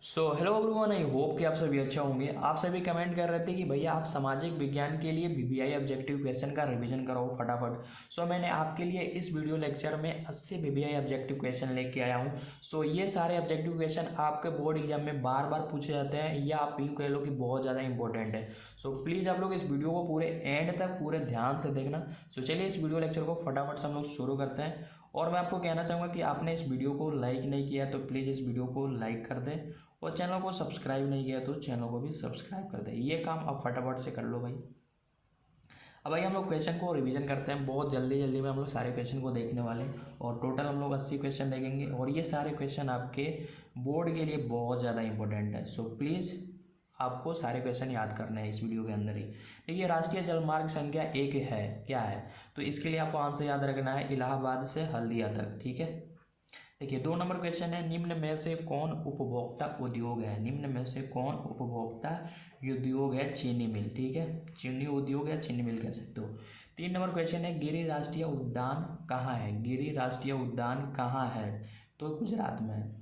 So hello everyone, I hope कि आप सभी अच्छा होंगे। आप सभी कमेंट कर रहे थे कि भैया आप सामाजिक विज्ञान के लिए बीबीआई ऑब्जेक्टिव क्वेश्चन का रिवीजन कराओ फटाफट। सो मैंने आपके लिए इस वीडियो लेक्चर में 80 बीबीआई ऑब्जेक्टिव क्वेश्चन लेके आया हूँ। सो ये सारे ऑब्जेक्टिव क्वेश्चन आपके बोर्ड एग्जाम में बार बार पूछे जाते हैं, या आप यूँ कह लो कि बहुत ज़्यादा इंपॉर्टेंट है। सो प्लीज़ आप लोग इस वीडियो को पूरे एंड तक पूरे ध्यान से देखना। सो चलिए इस वीडियो लेक्चर को फटाफट से हम लोग शुरू करते हैं। और मैं आपको कहना चाहूँगा कि आपने इस वीडियो को लाइक नहीं किया तो प्लीज़ इस वीडियो को लाइक कर दें, और चैनल को सब्सक्राइब नहीं किया तो चैनल को भी सब्सक्राइब कर दें। ये काम आप फटाफट से कर लो भाई। अब भाई हम लोग क्वेश्चन को रिवीजन करते हैं। बहुत जल्दी जल्दी में हम लोग सारे क्वेश्चन को देखने वाले हैं, और टोटल हम लोग 80 क्वेश्चन देखेंगे, और ये सारे क्वेश्चन आपके बोर्ड के लिए बहुत ज़्यादा इंपॉर्टेंट है। सो प्लीज़ आपको सारे क्वेश्चन याद करने हैं इस वीडियो के अंदर ही। देखिए, राष्ट्रीय जलमार्ग संख्या 1 है, क्या है? तो इसके लिए आपको आंसर याद रखना है इलाहाबाद से हल्दिया तक, ठीक है। देखिए 2 नंबर क्वेश्चन है, निम्न में से कौन उपभोक्ता उद्योग है? निम्न में से कौन उपभोक्ता उद्योग है? चीनी मिल, ठीक है, चीनी उद्योग या चीनी मिल कह सकते हो। 3 नंबर क्वेश्चन है, गिरि राष्ट्रीय उद्यान कहाँ है? गिरि राष्ट्रीय उद्यान कहाँ है? तो गुजरात में है।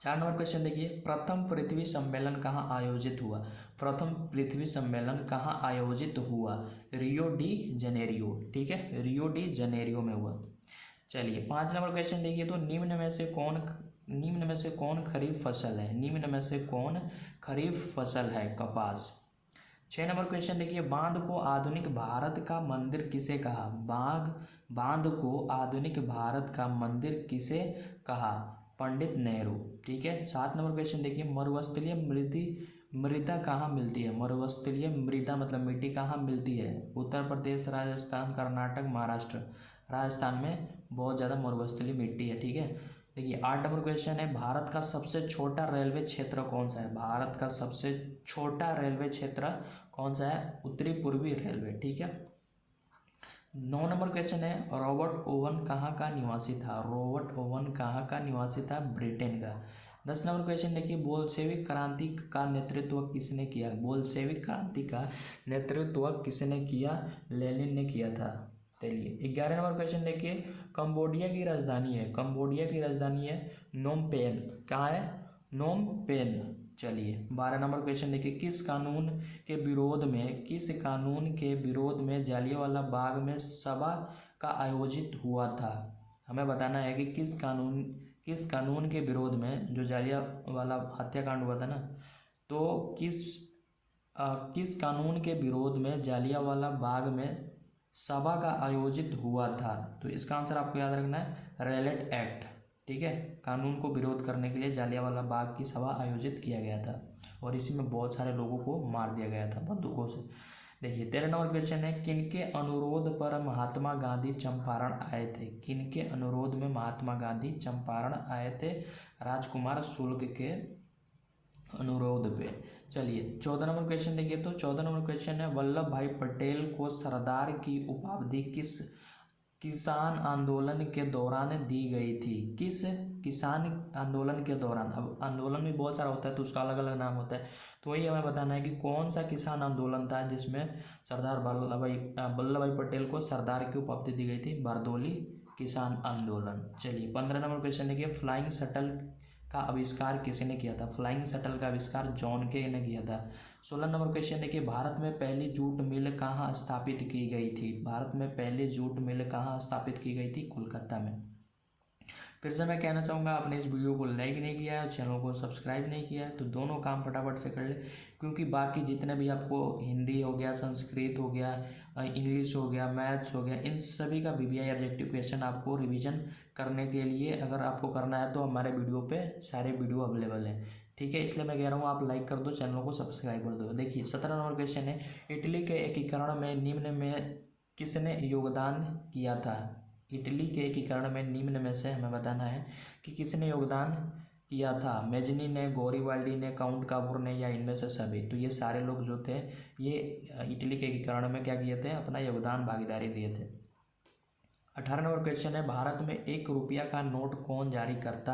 4 नंबर क्वेश्चन देखिए, प्रथम पृथ्वी सम्मेलन कहाँ आयोजित हुआ? प्रथम पृथ्वी सम्मेलन कहाँ आयोजित हुआ? रियो डी जनेरियो, ठीक है, रियो डी जनेरियो में हुआ। चलिए 5 नंबर क्वेश्चन देखिए, तो निम्न में से कौन खरीफ फसल है? निम्न में से कौन खरीफ फसल है? कपास। 6 नंबर क्वेश्चन देखिए, बांध को आधुनिक भारत का मंदिर किसे कहा? बांध को आधुनिक भारत का मंदिर किसे कहा? पंडित नेहरू, ठीक है। 7 नंबर क्वेश्चन देखिए, मरुस्थलीय मृदा कहाँ मिलती है? मरुस्थलीय मृदा मतलब मिट्टी कहाँ मिलती है? उत्तर प्रदेश, राजस्थान, कर्नाटक, महाराष्ट्र। राजस्थान में बहुत ज़्यादा मरुस्थलीय मिट्टी है, ठीक है। देखिए 8 नंबर क्वेश्चन है, भारत का सबसे छोटा रेलवे क्षेत्र कौन सा है? भारत का सबसे छोटा रेलवे क्षेत्र कौन सा है? उत्तरी पूर्वी रेलवे, ठीक है। 9 नंबर क्वेश्चन है, रॉबर्ट ओवन कहाँ का निवासी था? रॉबर्ट ओवन कहाँ का निवासी था? ब्रिटेन का। 10 नंबर क्वेश्चन देखिए, बोल्शेविक क्रांति का नेतृत्व किसने किया? बोल्शेविक क्रांति का नेतृत्व किसने किया? लेनिन ने किया था। चलिए 11 नंबर क्वेश्चन देखिए, कंबोडिया की राजधानी है, कंबोडिया की राजधानी है नोम पेन। कहाँ है? Phnom Penh. चलिए 12 नंबर क्वेश्चन देखिए, किस कानून के विरोध में जालियांवाला बाग में सभा का आयोजित हुआ था? हमें बताना है कि किस कानून के विरोध में, जो जालियांवाला हत्याकांड हुआ था ना, तो किस कानून के विरोध में जालियांवाला बाग में सभा का आयोजित हुआ था? तो इसका आंसर आपको याद रखना है रैलेट एक्ट, ठीक है। कानून को विरोध करने के लिए जालियांवाला बाग की सभा आयोजित किया गया था, और इसी में बहुत सारे लोगों को मार दिया गया था बंदूकों से। देखिए 13 नंबर क्वेश्चन है, किनके अनुरोध पर महात्मा गांधी चंपारण आए थे? किनके अनुरोध में महात्मा गांधी चंपारण आए थे? राजकुमार शुक्ल के अनुरोध पे। चलिए 14 नंबर क्वेश्चन देखिए, तो 14 नंबर क्वेश्चन है, वल्लभ भाई पटेल को सरदार की उपाधि किस किसान आंदोलन के दौरान दी गई थी? किस किसान आंदोलन के दौरान? अब आंदोलन भी बहुत सारा होता है तो उसका अलग अलग नाम होता है, तो वही हमें बताना है कि कौन सा किसान आंदोलन था जिसमें सरदार वल्लभ भाई पटेल को सरदार की उपाधि दी गई थी? बारदोली किसान आंदोलन। चलिए 15 नंबर क्वेश्चन देखिए, फ्लाइंग शटल का आविष्कार किसने किया था? फ्लाइंग शटल का आविष्कार जॉन के ने किया था। 16 नंबर क्वेश्चन देखिए, भारत में पहली जूट मिल कहाँ स्थापित की गई थी? भारत में पहली जूट मिल कहाँ स्थापित की गई थी? कोलकाता में। फिर से मैं कहना चाहूँगा, आपने इस वीडियो को लाइक नहीं किया है, चैनल को सब्सक्राइब नहीं किया है, तो दोनों काम फटाफट से कर ले, क्योंकि बाकी जितने भी आपको हिंदी हो गया, संस्कृत हो गया, इंग्लिश हो गया, मैथ्स हो गया, इन सभी का बीबीआई ऑब्जेक्टिव क्वेश्चन आपको रिवीजन करने के लिए अगर आपको करना है तो हमारे वीडियो पे सारे वीडियो अवेलेबल है, ठीक है। इसलिए मैं कह रहा हूँ आप लाइक कर दो, चैनल को सब्सक्राइब कर दो। देखिए 17 नंबर क्वेश्चन है, इटली के एकीकरण में निम्न में किसने योगदान किया था? इटली के एकीकरण में निम्न में से हमें बताना है कि किसने योगदान किया था? मेजनी ने, गोरिबाल्डी ने, काउंट काबूर ने, या इनमें से सभी? तो ये सारे लोग जो थे ये इटली के एकीकरण में क्या किए थे? अपना योगदान, भागीदारी दिए थे। 18 नंबर क्वेश्चन है, भारत में 1 रुपया का नोट कौन जारी करता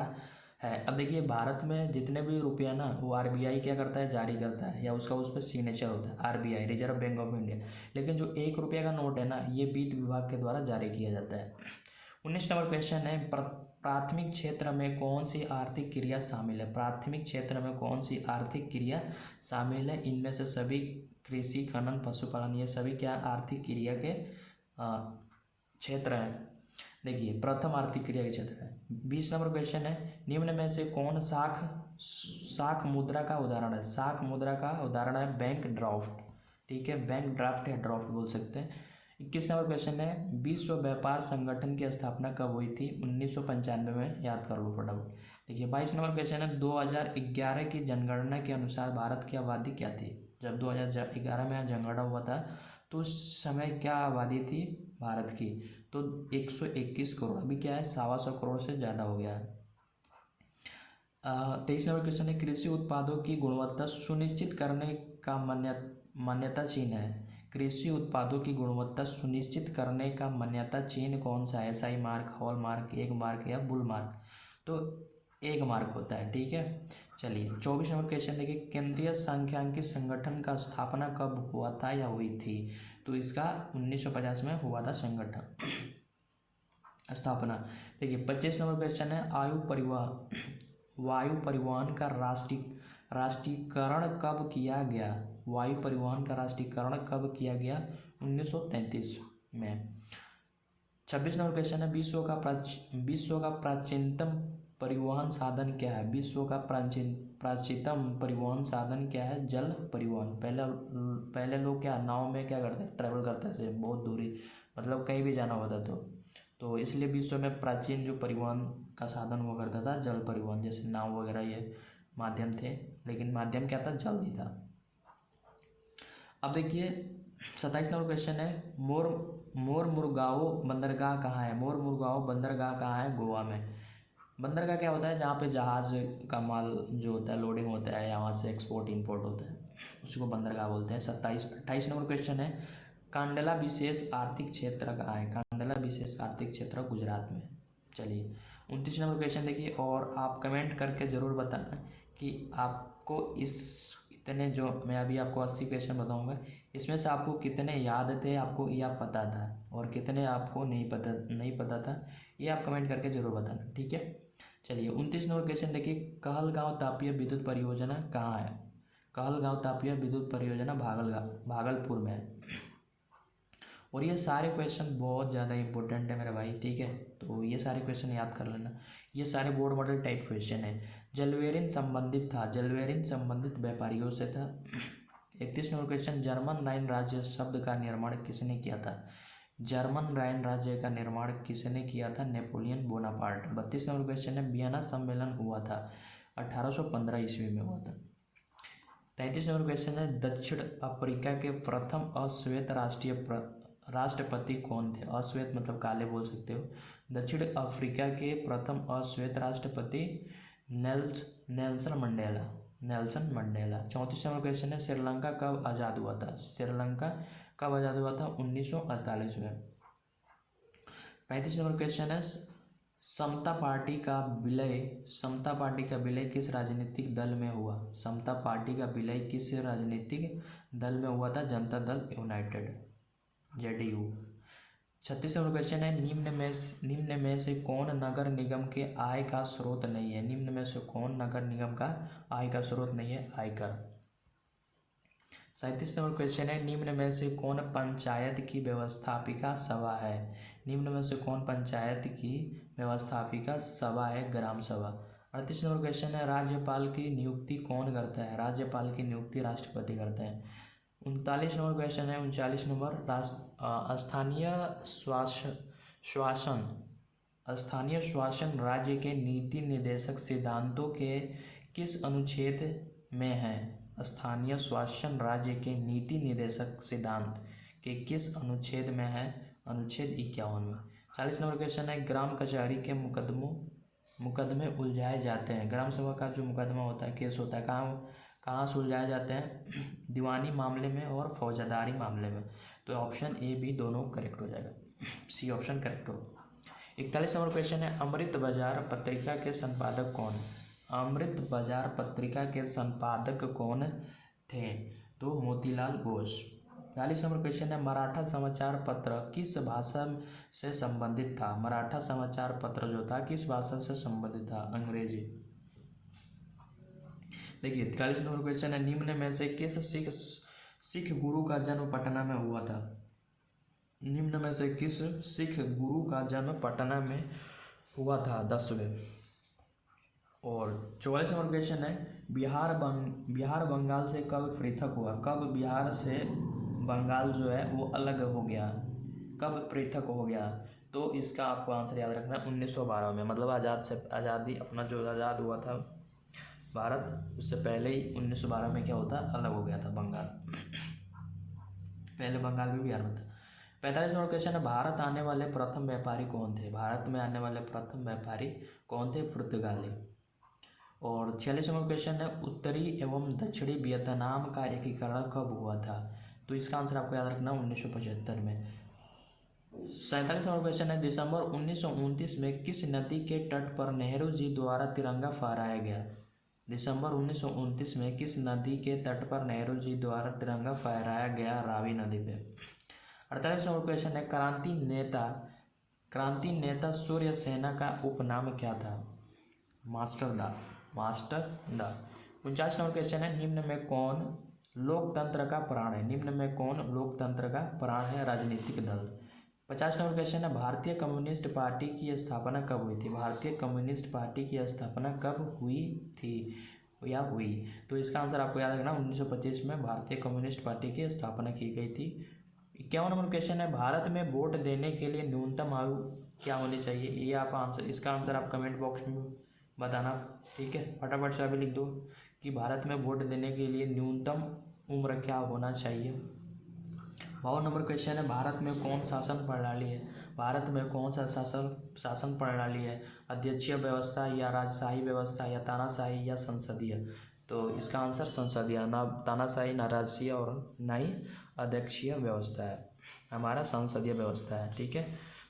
है? अब देखिए भारत में जितने भी रुपया ना, वो आरबीआई क्या करता है? जारी करता है, या उसका उस पर सिग्नेचर होता है, RBI, reserve bank of India. लेकिन जो 1 रुपया का नोट है ना, ये वित्त विभाग के द्वारा जारी किया जाता है। 19 नंबर क्वेश्चन है, प्राथमिक क्षेत्र में कौन सी आर्थिक क्रिया शामिल है? प्राथमिक क्षेत्र में कौन सी आर्थिक क्रिया शामिल है? इनमें से सभी कृषि, खनन, पशुपालन, ये सभी क्या आर्थिक क्रिया के क्षेत्र हैं। देखिए प्रथम आर्थिक क्रिया के क्षेत्र है। 20 नंबर क्वेश्चन है, निम्न में से कौन साख मुद्रा का उदाहरण है? साख मुद्रा का उदाहरण है बैंक ड्राफ्ट। ठीक है, बैंक ड्राफ्ट या ड्राफ्ट बोल सकते हैं। 21 नंबर क्वेश्चन है, विश्व व्यापार संगठन की स्थापना कब हुई थी? 1995 में, याद कर लो फटाफट। देखिए 22 नंबर क्वेश्चन है, 2011 की जनगणना के अनुसार भारत की आबादी क्या थी? जब 2011 में जनगणना हुआ था तो उस समय क्या आबादी थी भारत की? तो 121 करोड़। अभी क्या है, 125 करोड़ से ज़्यादा हो गया है। 23 नंबर क्वेश्चन है, कृषि उत्पादों की गुणवत्ता सुनिश्चित करने का मान्यता चिन्ह है। कृषि उत्पादों की गुणवत्ता सुनिश्चित करने का मान्यता चिन्ह कौन सा है? SI mark, hall mark, egg mark या बुल मार्क? तो एग मार्क होता है। ठीक है, चलिए 24 नंबर क्वेश्चन देखिए, केंद्रीय सांख्यिकी संगठन का स्थापना कब हुआ था या हुई थी? तो इसका 1950 में हुआ था संगठन स्थापना। देखिए 25 नंबर क्वेश्चन है, वायु परिवहन का राष्ट्रीयकरण कब किया गया? वायु परिवहन का राष्ट्रीयकरण कब किया गया? 1933 में। 26 नंबर क्वेश्चन है, विश्व का प्राचीनतम परिवहन साधन क्या है? विश्व का प्राचीनतम परिवहन साधन क्या है? जल परिवहन। पहले लोग क्या नाव में क्या करते, ट्रैवल करते थे बहुत दूरी, मतलब कहीं भी जाना होता तो इसलिए विश्व में प्राचीन जो परिवहन का साधन हुआ करता था जल परिवहन, जैसे नाव वगैरह ये माध्यम थे, लेकिन माध्यम क्या था, जल ही था। अब देखिए 27 नंबर क्वेश्चन है, मोरमुगाओ बंदरगाह कहाँ है? मोरमुगाओ बंदरगाह कहाँ है? गोवा में। बंदरगाह क्या होता है? जहाँ पे जहाज का माल जो होता है लोडिंग होता है, यहाँ से एक्सपोर्ट इंपोर्ट होता है, उसी को बंदरगाह बोलते हैं। 28 नंबर क्वेश्चन है, कांडला विशेष आर्थिक क्षेत्र कहाँ है? कांडला विशेष आर्थिक क्षेत्र गुजरात में। चलिए 29 नंबर क्वेश्चन देखिए, और आप कमेंट करके ज़रूर बताना कि आपको इतने जो मैं अभी आपको 80 क्वेश्चन बताऊंगा, इसमें से आपको कितने याद थे, आपको या पता था, और कितने आपको नहीं पता था, ये आप कमेंट करके ज़रूर बताना। ठीक है, चलिए 29 नंबर क्वेश्चन देखिए, कहलगांव तापीय विद्युत परियोजना कहाँ है? कहलगांव तापीय विद्युत परियोजना भागलपुर में है। और ये सारे क्वेश्चन बहुत ज़्यादा इंपॉर्टेंट है मेरे भाई। ठीक है, तो ये सारे क्वेश्चन याद कर लेना, ये सारे बोर्ड मॉडल टाइप क्वेश्चन है। जलवेरिन संबंधित व्यापारियों से था। 31 नंबर क्वेश्चन, जर्मन राइन राज्य शब्द का निर्माण किसने किया था? जर्मन राइन राज्य का निर्माण किसने किया था? Napoleon Bonaparte. 32 नंबर क्वेश्चन है, वियना सम्मेलन हुआ था 1815 ईस्वी में हुआ था। 33 नंबर क्वेश्चन है, दक्षिण अफ्रीका के प्रथम अश्वेत राष्ट्रपति कौन थे? अश्वेत मतलब काले बोल सकते हो। दक्षिण अफ्रीका के प्रथम अश्वेत राष्ट्रपति नेल्सन मंडेला। 34 नंबर क्वेश्चन है, श्रीलंका कब आज़ाद हुआ था? श्रीलंका कब आज़ाद हुआ था? 1948 में। 35 नंबर क्वेश्चन है, समता पार्टी का विलय किस राजनीतिक दल में हुआ? समता पार्टी का विलय किस राजनीतिक दल में हुआ था? Janata Dal United, JDU। 36 number question है, निम्न में से कौन नगर निगम के आय का स्रोत नहीं है? निम्न में से कौन नगर निगम का आय का स्रोत नहीं है? आयकर। 37 नंबर क्वेश्चन है, निम्न में से कौन पंचायत की व्यवस्थापिका सभा है? निम्न में से कौन पंचायत की व्यवस्थापिका सभा है? ग्राम सभा। 38 नंबर क्वेश्चन है, राज्यपाल की नियुक्ति कौन करता है? राज्यपाल की नियुक्ति राष्ट्रपति करते हैं। 39 नंबर क्वेश्चन है, 39 नंबर, स्थानीय शासन राज्य के नीति निर्देशक सिद्धांतों के किस अनुच्छेद में है? स्थानीय शासन राज्य के नीति निर्देशक सिद्धांत के किस अनुच्छेद में है? अनुच्छेद 51 में। 40 नंबर क्वेश्चन है, ग्राम कचहरी के मुकदमे उलझाए जाते हैं। ग्राम सभा का जो मुकदमा होता है, केस होता है, कहाँ से उलझाए जाते हैं? दीवानी मामले में और फौजदारी मामले में। तो ऑप्शन A, B दोनों करेक्ट हो जाएगा, C ऑप्शन करेक्ट हो। 41 नंबर क्वेश्चन है, अमृत बाजार पत्रिका के संपादक कौन? अमृत बाजार पत्रिका के संपादक कौन थे? तो मोतीलाल घोष। 42 नंबर क्वेश्चन है, मराठा समाचार पत्र किस भाषा से संबंधित था? मराठा समाचार पत्र जो था किस भाषा से संबंधित था? अंग्रेजी। देखिए 43 नंबर क्वेश्चन है, निम्न में से किस सिख गुरु का जन्म पटना में हुआ था? निम्न में से किस सिख गुरु का जन्म पटना में हुआ था? 10वें। और 44 नंबर क्वेश्चन है, बिहार बंगाल से कब पृथक हुआ? कब बिहार से बंगाल जो है वो अलग हो गया, कब पृथक हो गया? तो इसका आपको आंसर याद रखना है 1912 में, मतलब आज़ादी अपना जो आज़ाद हुआ था भारत, उससे पहले ही 1912 में क्या होता, अलग हो गया था बंगाल। पहले बंगाल भी बिहार में था। 45 नंबर क्वेश्चन है, भारत आने वाले प्रथम व्यापारी कौन थे? भारत में आने वाले प्रथम व्यापारी कौन थे? पुर्तगाली। और 46 नंबर क्वेश्चन है, उत्तरी एवं दक्षिणी वियतनाम का एकीकरण कब हुआ था? तो इसका आंसर आपको याद रखना 1975 में। 47 नंबर क्वेश्चन है, दिसंबर 1929 में किस नदी के तट पर नेहरू जी द्वारा तिरंगा फहराया गया? दिसंबर 1929 में किस नदी के तट पर नेहरू जी द्वारा तिरंगा फहराया गया? रावी नदी पे। 48 नंबर क्वेश्चन है, क्रांति नेता सूर्य सेना का उपनाम क्या था? मास्टर दा। 49 नंबर क्वेश्चन है, निम्न में कौन लोकतंत्र का प्राण है? निम्न में कौन लोकतंत्र का प्राण है? राजनीतिक दल। 50 नंबर क्वेश्चन है, भारतीय कम्युनिस्ट पार्टी की स्थापना कब हुई थी? भारतीय कम्युनिस्ट पार्टी की स्थापना कब हुई थी या हुई? तो इसका आंसर आपको याद रखना 1925 में भारतीय कम्युनिस्ट पार्टी की स्थापना की गई थी। 51 नंबर क्वेश्चन है, भारत में वोट देने के लिए न्यूनतम आयु क्या होनी चाहिए? ये आप आंसर, इसका आंसर आप कमेंट बॉक्स में बताना, ठीक है? फटाफट से अभी लिख दो कि भारत में वोट देने के लिए न्यूनतम उम्र क्या होना चाहिए। 52 नंबर क्वेश्चन है, भारत में कौन शासन प्रणाली है? भारत में कौन सा शासन प्रणाली है? अध्यक्षीय व्यवस्था या राजशाही व्यवस्था या तानाशाही या संसदीय? तो इसका आंसर संसदीय, ना तानाशाही ना राजसीय और ना ही अध्यक्षीय व्यवस्था है, हमारा संसदीय व्यवस्था है, ठीक है?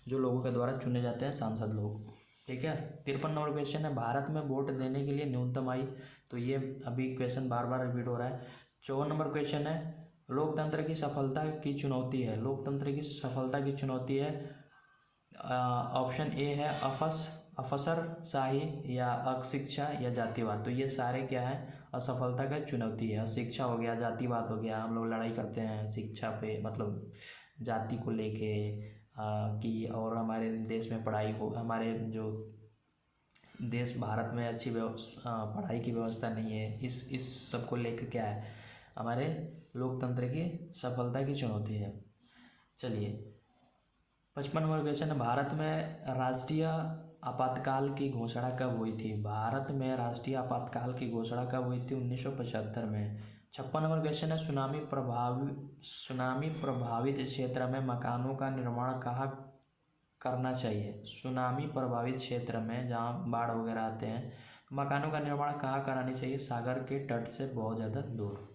जो लोगों के द्वारा चुने जाते हैं सांसद लोग, ठीक है? 53 नंबर क्वेश्चन है, भारत में वोट देने के लिए न्यूनतम आयु, तो ये अभी क्वेश्चन बार बार रिपीट हो रहा है। 54 नंबर क्वेश्चन है, लोकतंत्र की सफलता की चुनौती है? लोकतंत्र की सफलता की चुनौती है, ऑप्शन ए है अफसरशाही या अशिक्षा या जातिवाद। तो ये सारे क्या है, असफलता का चुनौती है। अशिक्षा हो गया, जातिवाद हो गया, हम लोग लड़ाई करते हैं शिक्षा पे, मतलब जाति को लेके कि, और हमारे देश में पढ़ाई हो, हमारे जो देश भारत में अच्छी पढ़ाई की व्यवस्था नहीं है, इस सब को लेकर क्या है, हमारे लोकतंत्र की सफलता की चुनौती है। चलिए 55 नंबर क्वेश्चन है, भारत में राष्ट्रीय आपातकाल की घोषणा कब हुई थी? भारत में राष्ट्रीय आपातकाल की घोषणा कब हुई थी? 1975 में। 56 नंबर क्वेश्चन है, सुनामी प्रभावित क्षेत्र में मकानों का निर्माण कहाँ करना चाहिए? सुनामी प्रभावित क्षेत्र में जहाँ बाढ़ वगैरह आते हैं, मकानों का निर्माण कहाँ करानी चाहिए? सागर के तट से बहुत ज़्यादा दूर,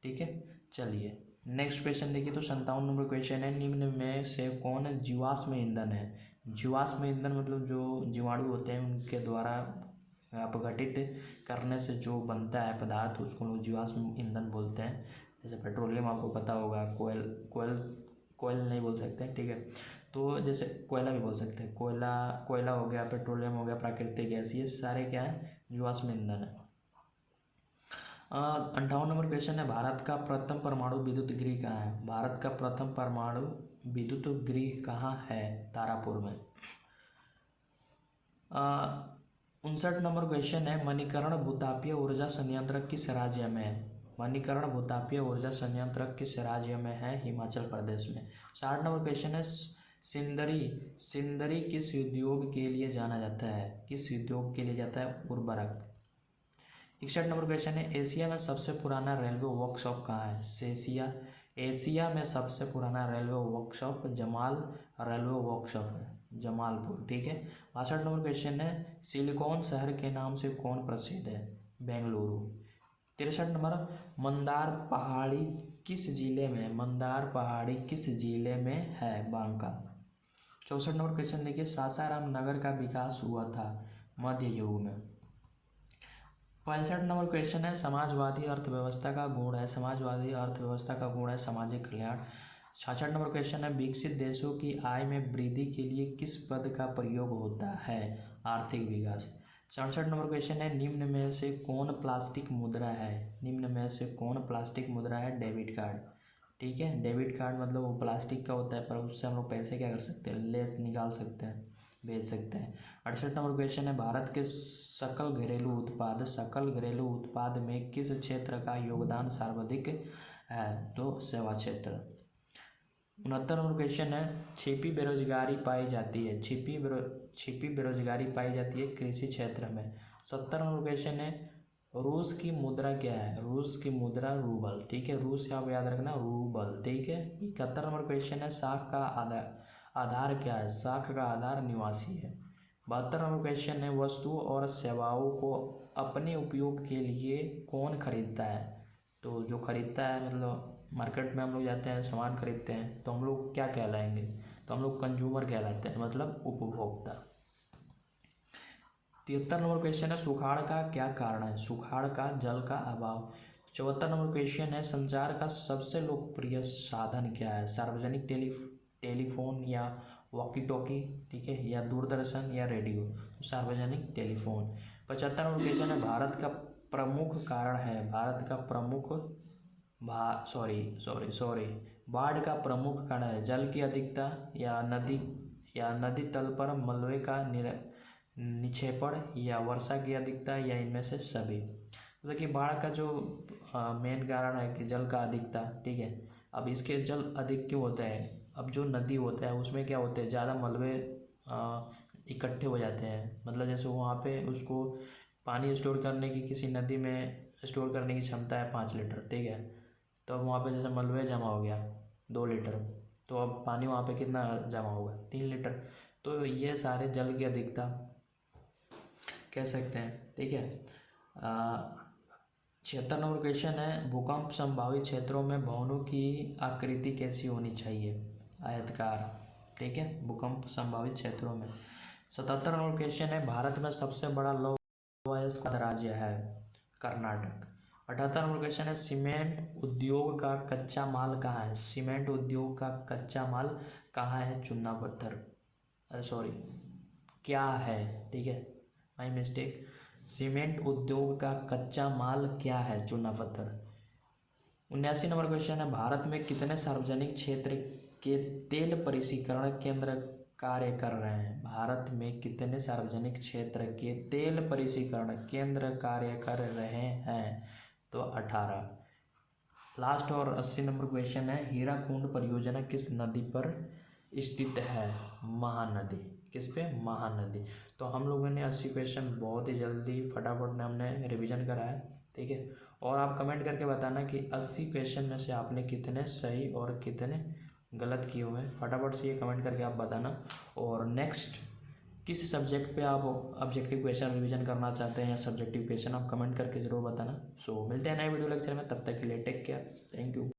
ठीक है? चलिए नेक्स्ट क्वेश्चन देखिए, तो 57 नंबर क्वेश्चन है, निम्न में से कौन जीवाश्म ईंधन है? जीवाश्म ईंधन मतलब जो जीवाणु होते हैं उनके द्वारा अपघटित करने से जो बनता है पदार्थ, उसको लोग जीवाश्म ईंधन बोलते हैं। जैसे पेट्रोलियम आपको पता होगा, कोयल नहीं बोल सकते, ठीक है? तो जैसे कोयला भी बोल सकते हैं, कोयला हो गया, पेट्रोलियम हो गया, प्राकृतिक गैस, ये सारे क्या है, जीवाश्म ईंधन है। 58 नंबर क्वेश्चन है, भारत का प्रथम परमाणु विद्युत गृह कहाँ है? भारत का प्रथम परमाणु विद्युत गृह कहाँ है? तारापुर में। 59 नंबर क्वेश्चन है, मणिकर्ण भूतापीय ऊर्जा संयंत्र किस राज्य में है? मणिकर्ण भूतापीय ऊर्जा संयंत्र किस राज्य में है? हिमाचल प्रदेश में। 60 नंबर क्वेश्चन है, सिंदरी किस उद्योग के लिए जाना जाता है? किस उद्योग के लिए जाता है? उर्वरक। 61 नंबर क्वेश्चन है, एशिया में सबसे पुराना रेलवे वर्कशॉप कहाँ है? एशिया में सबसे पुराना railway workshop Jamal railway workshop है, जमालपुर, ठीक है? 62 नंबर क्वेश्चन है, सिलिकॉन शहर के नाम से कौन प्रसिद्ध है? बेंगलुरु। 63 नंबर, मंदार पहाड़ी किस जिले में? मंदार पहाड़ी किस जिले में है? बांका। 64 नंबर क्वेश्चन देखिए, सासाराम नगर का विकास हुआ था मध्य युग में। 65 नंबर क्वेश्चन है समाजवादी अर्थव्यवस्था का गुण है, समाजवादी अर्थव्यवस्था का गुण है सामाजिक कल्याण। 66 नंबर क्वेश्चन है विकसित देशों की आय में वृद्धि के लिए किस पद का प्रयोग होता है, आर्थिक विकास। 67 नंबर क्वेश्चन है निम्न में से कौन प्लास्टिक मुद्रा है, निम्न में से कौन प्लास्टिक मुद्रा है, डेबिट कार्ड। ठीक है, डेबिट कार्ड मतलब वो प्लास्टिक का होता है पर उससे हम लोग पैसे क्या कर सकते हैं, लेस निकाल सकते हैं, भेज सकते हैं। 68 नंबर क्वेश्चन है भारत के सकल घरेलू उत्पाद, सकल घरेलू उत्पाद में किस क्षेत्र का योगदान सर्वाधिक है, तो सेवा क्षेत्र। 69 नंबर क्वेश्चन है छिपी बेरोजगारी पाई जाती है, छिपी बेरोजगारी पाई जाती है कृषि क्षेत्र में। 70 नंबर क्वेश्चन है रूस की मुद्रा क्या है, रूस की मुद्रा रूबल। ठीक है, रूस आप याद रखना रूबल। ठीक है। 71 नंबर क्वेश्चन है साख का आधार क्या है, साख का आधार निवासी है। 72 नंबर क्वेश्चन है वस्तुओं और सेवाओं को अपने उपयोग के लिए कौन खरीदता है, तो जो खरीदता है मतलब मार्केट में हम लोग जाते हैं सामान खरीदते हैं तो हम लोग क्या कहलाएंगे, तो हम लोग कंज्यूमर कहलाते हैं, मतलब उपभोक्ता। 73 नंबर क्वेश्चन है सुखाड़ का क्या कारण है, सुखाड़ का जल का अभाव। 74 नंबर क्वेश्चन है संचार का सबसे लोकप्रिय साधन क्या है, सार्वजनिक टेलीफोन या वॉकी टॉकी। ठीक है, या दूरदर्शन या रेडियो, सार्वजनिक टेलीफोन। 75 नंबर क्वेश्चन है भारत का प्रमुख कारण है, भारत का प्रमुख बाढ़ का प्रमुख कारण है जल की अधिकता या नदी तल पर मलबे का निक्षेपण या वर्षा की अधिकता या इनमें से सभी। तो देखिए बाढ़ का जो मेन कारण है कि जल का अधिकता। ठीक है, अब इसके जल अधिक क्यों होता है, अब जो नदी होता है उसमें क्या होते हैं ज़्यादा मलबे इकट्ठे हो जाते हैं, मतलब जैसे वहाँ पे उसको पानी स्टोर करने की, किसी नदी में स्टोर करने की क्षमता है 5 लीटर। ठीक है, तो अब वहाँ पे जैसे मलबे जमा हो गया 2 लीटर, तो अब पानी वहाँ पे कितना जमा होगा 3 लीटर। तो ये सारे जल की अधिकता कह सकते हैं। ठीक है। 76 नंबर क्वेश्चन है भूकंप संभावित क्षेत्रों में भवनों की आकृति कैसी होनी चाहिए, आयताकार। ठीक है, भूकंप संभावित क्षेत्रों में। 77 नंबर क्वेश्चन है भारत में सबसे बड़ा लौह अयस्क राज्य है, कर्नाटक। 78 नंबर क्वेश्चन है सीमेंट उद्योग का कच्चा माल कहाँ है, सीमेंट उद्योग का कच्चा माल कहाँ है, चूना पत्थर, क्या है। ठीक है, माई मिस्टेक, सीमेंट उद्योग का कच्चा माल क्या है, चूना पत्थर। 79 नंबर क्वेश्चन है भारत में कितने सार्वजनिक क्षेत्र के तेल परिष्करण केंद्र कार्य कर रहे हैं, भारत में कितने सार्वजनिक क्षेत्र के तेल परिष्करण केंद्र कार्य कर रहे हैं, तो 18। लास्ट और 80 नंबर क्वेश्चन है हीराकुंड परियोजना किस नदी पर स्थित है, महानदी। किस पे, महानदी। तो हम लोगों ने 80 क्वेश्चन बहुत ही जल्दी फटाफट में हमने रिवीजन कराया। ठीक है, और आप कमेंट करके बताना कि 80 क्वेश्चन में से आपने कितने सही और कितने गलत किए हुए हैं, फटाफट से ये कमेंट करके आप बताना। और नेक्स्ट किस सब्जेक्ट पे आप ऑब्जेक्टिव क्वेश्चन रिवीजन करना चाहते हैं या सब्जेक्टिव क्वेश्चन, आप कमेंट करके ज़रूर बताना। सो मिलते हैं नए वीडियो लेक्चर में, तब तक के लिए टेक केयर, थैंक यू।